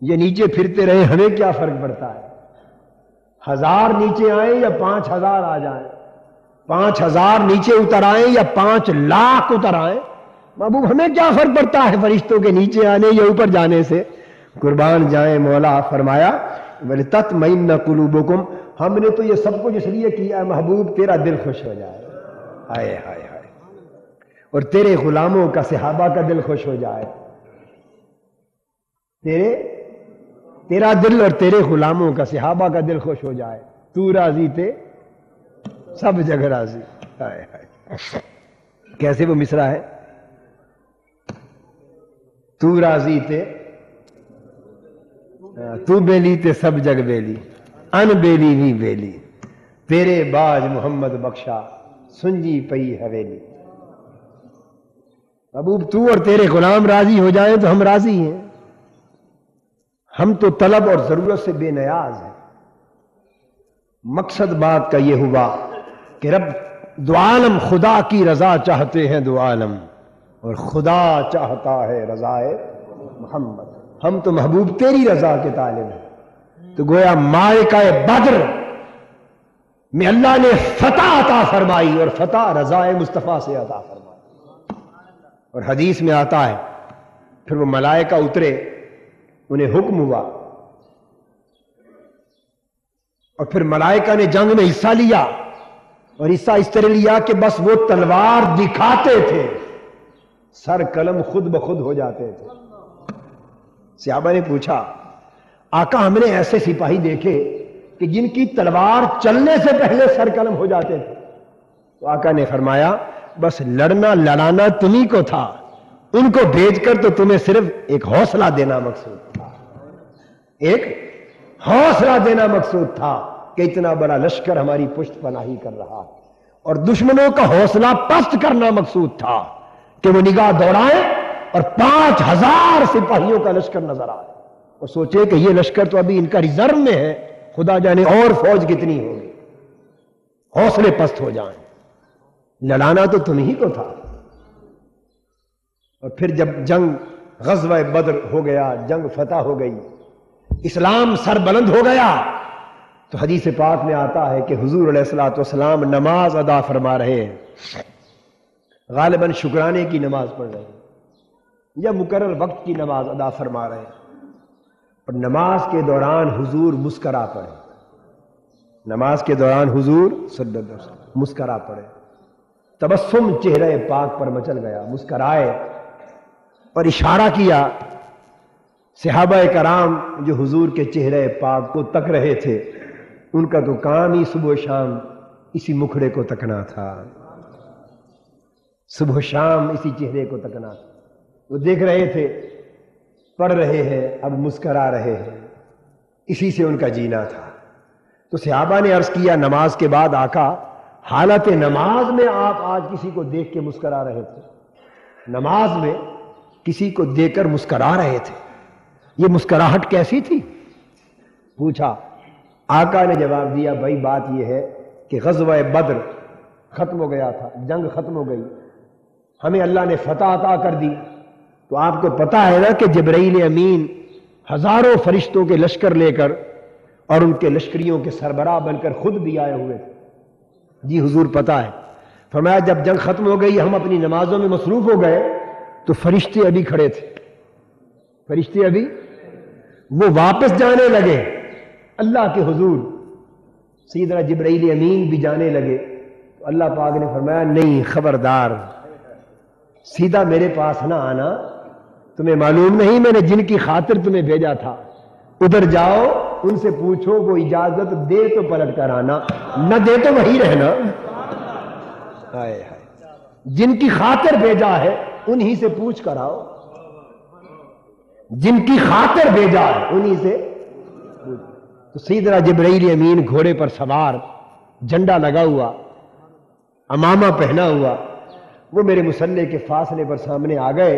یہ نیچے پھرتے رہیں، ہمیں کیا فرق پڑتا ہے؟ 1000 نیچے آئیں یا 5000 آ جائیں، 5000 نیچے اتر آئیں یا 5 لاکھ اتر آئیں، محبوب ہمیں کیا فرق پڑتا ہے فرشتوں کے نیچے آنے یا اوپر جانے سے؟ قربان جائیں مولا۔ فرمایا وَلِتَطْمَئِنَّ قُلُوبُكُمْ، ہم نے تو یہ سب کچھ اس لیے کیا ہے محبوب تیرا دل خوش ہو جائے، ہائے ہائے ہائے، اور تیرے غلاموں کا صحابہ کا دل خوش ہو جائے، تیرا دل اور تیرے غلاموں کا صحابہ کا دل خوش ہو جائے، تو راضی تے سب جگہ راضی، ہائے ہائے۔ کیسے وہ مصرع ہے؟ تو راضی تے تو بیلی تے سب جگ بیلی، ان بیلی نہیں بیلی، تیرے باج محمد بخشا سنجی پئی حویلی۔ محبوب تو اور تیرے غلام راضی ہو جائیں تو ہم راضی ہیں، ہم تو طلب اور ضرورت سے بے نیاز ہیں۔ مقصد بات کا یہ ہوا کہ رب دو عالم خدا کی رضا چاہتے ہیں، دو عالم، اور خدا چاہتا ہے رضائے محمد۔ ہم تو محبوب تیری رضا کے طالب ہیں۔ تو گویا معرکہ بدر میں اللہ نے فتح عطا فرمائی، اور فتح رضائے مصطفیٰ سے عطا فرمائی۔ اور حدیث میں آتا ہے پھر وہ ملائکہ اترے، انہیں حکم ہوا، اور پھر ملائکہ نے جنگ میں حصہ لیا، اور حصہ اس طرح لیا کہ بس وہ تلوار دکھاتے تھے، سر قلم خود بخود ہو جاتے تھے۔ صحابہ نے پوچھا آقا ہم نے ایسے سپاہی دیکھے کہ جن کی تلوار چلنے سے پہلے سر قلم ہو جاتے تھے۔ تو آقا نے فرمایا بس لڑانا تمہیں کو تھا، ان کو بھیج کر تو تمہیں صرف ایک حوصلہ دینا مقصود تھا، ایک حوصلہ دینا مقصود تھا کہ اتنا بڑا لشکر ہماری پشت پناہی کر رہا، اور دشمنوں کا حوصلہ پست کرنا مقصود تھا کہ وہ نگاہ دوڑائیں اور 5000 سپاہیوں کا لشکر نظر آئے، اور سوچے کہ یہ لشکر تو ابھی ان کا ریزرو میں ہے، خدا جانے اور فوج کتنی ہوگی، حوصلے پست ہو جائیں۔ لڑانا تو تم ہی کو تھا۔ اور پھر جب جنگ غزوہ بدر ہو گیا، جنگ فتح ہو گئی، اسلام سر بلند ہو گیا، تو حدیث پاک میں آتا ہے کہ حضور علیہ الصلوۃ والسلام نماز ادا فرما رہے ہیں، غالباً شکرانے کی نماز پڑھ رہے ہیں یا مقرر وقت کی نماز ادا فرما رہے ہیں، اور نماز کے دوران حضور مسکرا پڑے، نماز کے دوران حضور صلی اللہ علیہ وسلم مسکرا پڑے، تبسم چہرے پاک پر مچل گیا، مسکرائے اور اشارہ کیا۔ صحابہ کرام جو حضور کے چہرے پاک کو تک رہے تھے، ان کا تو کام ہی صبح و شام اسی مکھڑے کو تکنا تھا، صبح و شام اسی چہرے کو تکنا تھا۔ وہ دیکھ رہے تھے، پڑھ رہے ہیں، اب مسکرا رہے ہیں، اسی سے ان کا جینا تھا۔ تو صحابہ نے عرض کیا نماز کے بعد آقا حالت نماز میں آپ آج کسی کو دیکھ کے مسکرا رہے تھے، نماز میں کسی کو دیکھ کر مسکرا رہے تھے، یہ مسکراہٹ کیسی تھی؟ پوچھا۔ آقا نے جواب دیا بھائی بات یہ ہے کہ غزوہ بدر ختم ہو گیا تھا، جنگ ختم ہو گئی، ہمیں اللہ نے فتح عطا کر دی، تو آپ کو پتا ہے نا کہ جبرائیل امین ہزاروں فرشتوں کے لشکر لے کر اور ان کے لشکریوں کے سربراہ بن کر خود بھی آئے ہوئے تھے۔ جی حضور پتا ہے۔ فرمایا جب جنگ ختم ہو گئی، ہم اپنی نمازوں میں مصروف ہو گئے، تو فرشتے ابھی کھڑے تھے، فرشتے ابھی، وہ واپس جانے لگے اللہ کے حضور، سیدنا جبرائیل امین بھی جانے لگے، تو اللہ پاک نے فرمایا نہیں، خبردار، سیدھا میرے پاس نہ آنا، تمہیں معلوم نہیں میں نے جن کی خاطر تمہیں بھیجا تھا، ادھر جاؤ ان سے پوچھو، وہ اجازت دے تو پلٹ کر آنا، نہ دے تو وہی رہنا۔ جن کی خاطر بھیجا ہے انہی سے پوچھ کر آؤ، جن کی خاطر بھیجا ہے انہی سے۔ تو سیدنا جبرائیل امین گھوڑے پر سوار، جھنڈا لگا ہوا، امامہ پہنا ہوا، وہ میرے مصلی کے فاصلے پر سامنے آ گئے،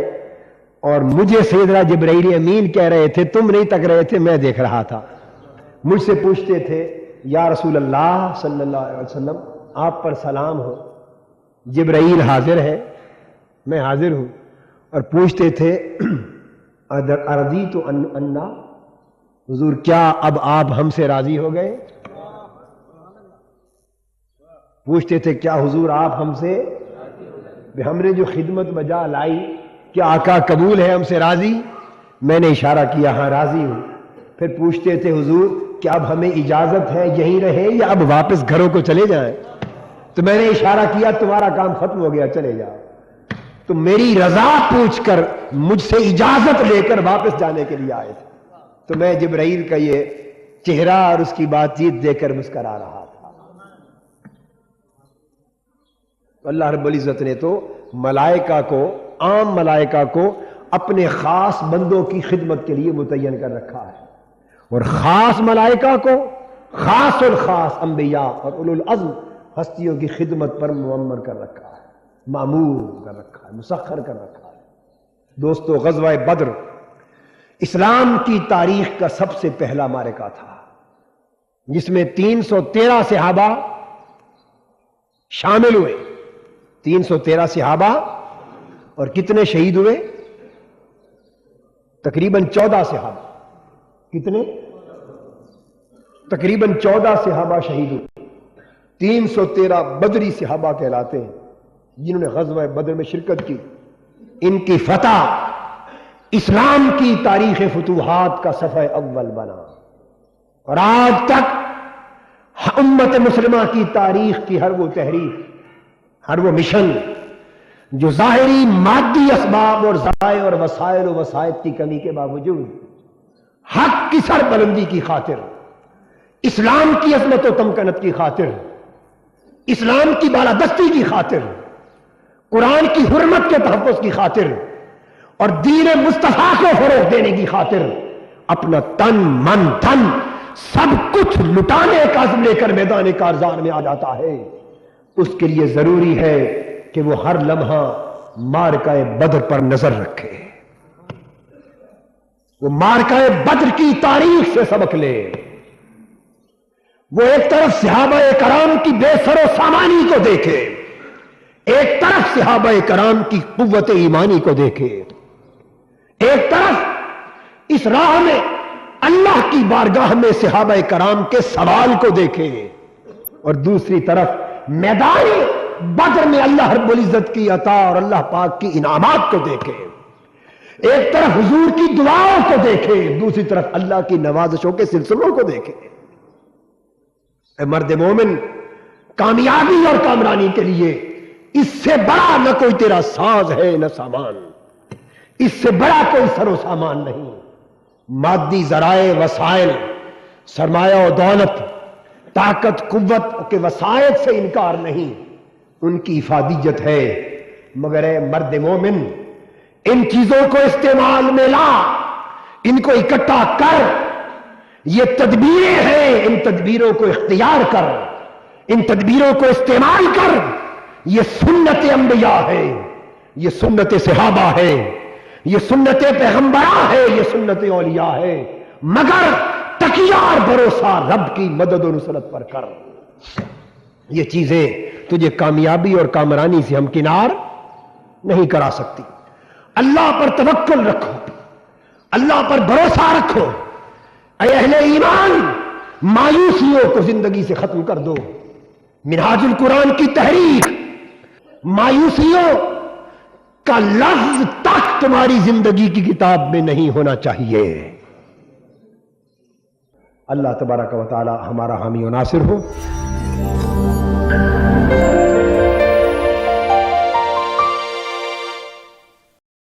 اور مجھے سیدنا جبرائیل امین کہہ رہے تھے، تم نہیں تک رہے تھے، میں دیکھ رہا تھا، مجھ سے پوچھتے تھے یا رسول اللہ صلی اللہ علیہ وسلم آپ پر سلام ہو، جبرائیل حاضر ہے، میں حاضر ہوں، اور پوچھتے تھے اردیت انا، حضور کیا اب آپ ہم سے راضی ہو گئے؟ پوچھتے تھے کیا حضور آپ ہم سے، ہم نے جو خدمت بجا لائی کیا آقا قبول ہے، ہم سے راضی؟ میں نے اشارہ کیا ہاں راضی ہوں۔ پھر پوچھتے تھے حضور کہ اب ہمیں اجازت ہے یہیں رہے یا اب واپس گھروں کو چلے جائیں؟ تو میں نے اشارہ کیا تمہارا کام ختم ہو گیا، چلے جاؤ۔ تو میری رضا پوچھ کر مجھ سے اجازت لے کر واپس جانے کے لیے آئے تھے، تو میں جبرائیل کا یہ چہرہ اور اس کی بات چیت دیکھ کر مسکرا رہا تھا۔ تو اللہ رب العزت نے تو ملائکہ کو، عام ملائکہ کو اپنے خاص بندوں کی خدمت کے لیے متعین کر رکھا ہے، اور خاص ملائکہ کو خاص الخاص انبیاء اور اولو العزم ہستیوں کی خدمت پر معمر کر رکھا ہے، معمور کر رکھا ہے، مسخر کر رکھا ہے۔ دوستو غزوہ بدر اسلام کی تاریخ کا سب سے پہلا معرکہ تھا، جس میں 313 صحابہ شامل ہوئے. 313 صحابہ اور کتنے شہید ہوئے؟ تقریباً 14 صحابہ. کتنے؟ تقریباً 14 صحابہ شہید ہوئے. 313 بدری صحابہ کہلاتے ہیں جنہوں نے غزوہ بدر میں شرکت کی. ان کی فتح اسلام کی تاریخ فتوحات کا صفحہ اول بنا، اور آج تک امت مسلمہ کی تاریخ کی ہر وہ تحریک، ہر وہ مشن جو ظاہری مادی اسباب اور ذرائع اور وسائل و وسائط کی کمی کے باوجود حق کی سربلندی کی خاطر، اسلام کی عظمت و تمکنت کی خاطر، اسلام کی بالادستی کی خاطر، قرآن کی حرمت کے تحفظ کی خاطر اور دین مصطفیٰ کو فروغ دینے کی خاطر اپنا تن من دھن سب کچھ لٹانے کا عزم لے کر میدان کارزار میں آ جاتا ہے. اس کے لیے ضروری ہے کہ وہ ہر لمحہ معرکہ بدر پر نظر رکھے، وہ معرکہ بدر کی تاریخ سے سبق لے. وہ ایک طرف صحابہ کرام کی بے سر و سامانی کو دیکھے، ایک طرف صحابہ کرام کی قوت ایمانی کو دیکھے، ایک طرف اس راہ میں اللہ کی بارگاہ میں صحابہ کرام کے سوال کو دیکھے، اور دوسری طرف میدان بدر میں اللہ رب العزت کی عطا اور اللہ پاک کی انعامات کو دیکھے. ایک طرف حضور کی دعاؤں کو دیکھے، دوسری طرف اللہ کی نوازشوں کے سلسلوں کو دیکھے. اے مرد مومن، کامیابی اور کامرانی کے لیے اس سے بڑا نہ کوئی تیرا ساز ہے نہ سامان، اس سے بڑا کوئی سر و سامان نہیں. مادی ذرائع، وسائل، سرمایہ و دولت، طاقت قوت کے وسائل سے انکار نہیں، ان کی افادیت ہے، مگر اے مرد مومن ان چیزوں کو استعمال میں لا، ان کو اکٹھا کر. یہ تدبیریں ہیں، ان تدبیروں کو اختیار کر، ان تدبیروں کو استعمال کر. یہ سنت انبیاء ہے، یہ سنت صحابہ ہے، یہ سنت پیغمبراں ہے، یہ سنت اولیاء ہے، مگر تکیہ اور بھروسہ رب کی مدد و نصرت پر کر. یہ چیزیں تجھے کامیابی اور کامرانی سے ہمکنار نہیں کرا سکتی. اللہ پر توکل رکھو، اللہ پر بھروسہ رکھو. اے اہل ایمان، مایوسیوں کو زندگی سے ختم کر دو. منہاج القرآن کی تحریک، مایوسیوں کا لفظ تک تمہاری زندگی کی کتاب میں نہیں ہونا چاہیے. اللہ تبارک و تعالی ہمارا حامی و ناصر ہو.